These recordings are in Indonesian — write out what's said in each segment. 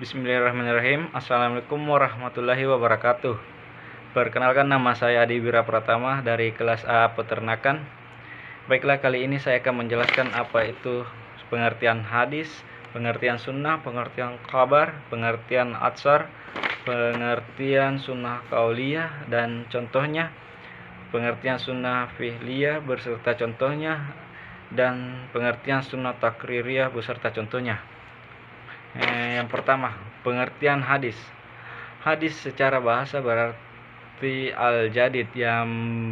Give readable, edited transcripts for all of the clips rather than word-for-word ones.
Bismillahirrahmanirrahim. Assalamualaikum warahmatullahi wabarakatuh. Perkenalkan, nama saya Adi Wira Pratama dari kelas A Peternakan. Baiklah, kali ini saya akan menjelaskan apa itu pengertian hadis, pengertian sunnah, pengertian kabar, pengertian atsar, pengertian sunnah kauliyah dan contohnya, pengertian sunnah fi'liyah beserta contohnya, dan pengertian sunnah takririyah beserta contohnya. Yang pertama, pengertian hadis. Hadis secara bahasa berarti al-jadid, yang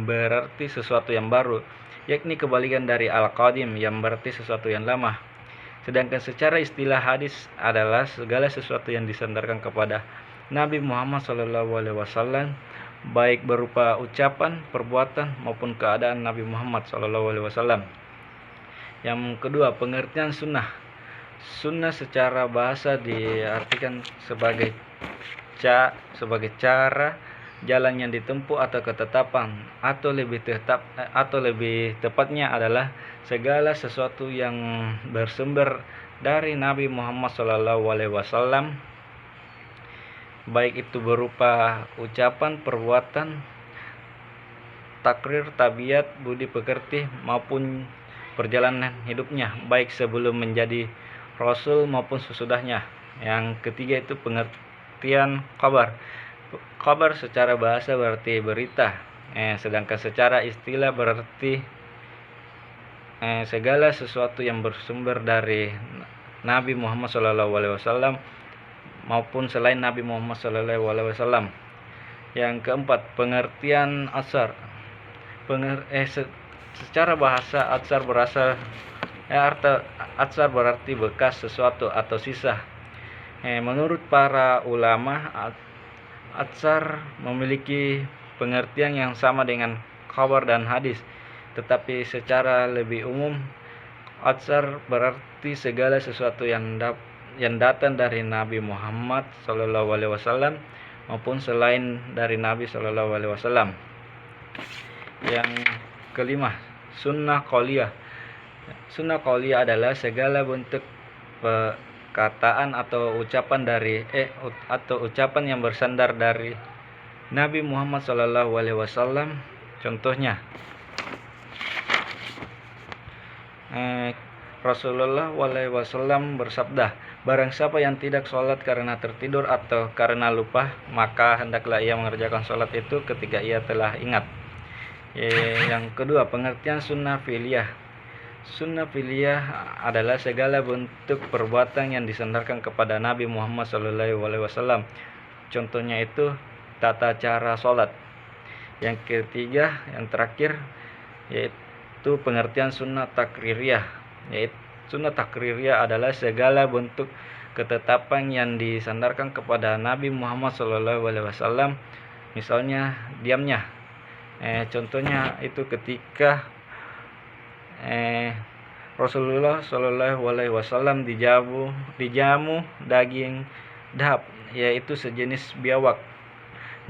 berarti sesuatu yang baru, yakni kebalikan dari al-qadim yang berarti sesuatu yang lama. Sedangkan secara istilah hadis adalah segala sesuatu yang disandarkan kepada Nabi Muhammad SAW, baik berupa ucapan, perbuatan maupun keadaan Nabi Muhammad SAW. Yang kedua, pengertian sunnah. Sunnah secara bahasa diartikan sebagai cara, jalan yang ditempuh atau ketetapan, atau lebih tepatnya adalah segala sesuatu yang bersumber dari Nabi Muhammad SAW, baik itu berupa ucapan, perbuatan, takrir, tabiat, budi pekerti maupun perjalanan hidupnya, baik sebelum menjadi Rasul maupun sesudahnya. Yang ketiga itu pengertian kabar. Kabar secara bahasa berarti berita, sedangkan secara istilah berarti segala sesuatu yang bersumber dari Nabi Muhammad SAW maupun selain Nabi Muhammad SAW. Yang keempat, pengertian atsar. Secara bahasa atsar berasal atsar berarti bekas sesuatu atau sisa. Menurut para ulama, atsar memiliki pengertian yang sama dengan khabar dan hadis, tetapi secara lebih umum atsar berarti segala sesuatu yang datang dari Nabi Muhammad SAW maupun selain dari Nabi SAW. Yang kelima, sunnah qauliyah. Sunnah qauliyah adalah segala bentuk perkataan atau ucapan ucapan yang bersandar dari Nabi Muhammad SAW. Contohnya, Rasulullah SAW bersabda, barang siapa yang tidak sholat karena tertidur atau karena lupa, maka hendaklah ia mengerjakan sholat itu ketika ia telah ingat. Yang kedua, pengertian sunnah fi'liyah. Sunnah fi'liyah adalah segala bentuk perbuatan yang disandarkan kepada Nabi Muhammad SAW. Contohnya itu tata cara sholat. Yang ketiga, yang terakhir, yaitu pengertian sunnah takririyah. Sunnah takririyah adalah segala bentuk ketetapan yang disandarkan kepada Nabi Muhammad SAW. Misalnya diamnya. Contohnya itu ketika Rasulullah SAW dijamu daging dahab, yaitu sejenis biawak.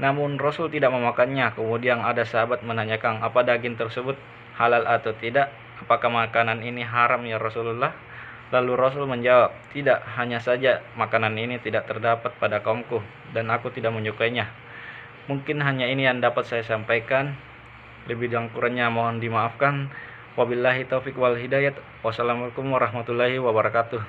Namun Rasul tidak memakannya. Kemudian ada sahabat menanyakan, apa daging tersebut halal atau tidak? Apakah makanan ini haram ya Rasulullah? Lalu Rasul menjawab, tidak, hanya saja makanan ini tidak terdapat pada kaumku dan aku tidak menyukainya. Mungkin hanya ini yang dapat saya sampaikan. Lebih dan kurangnya mohon dimaafkan. Wabillahi taufiq wal hidayat. Wassalamualaikum warahmatullahi wabarakatuh.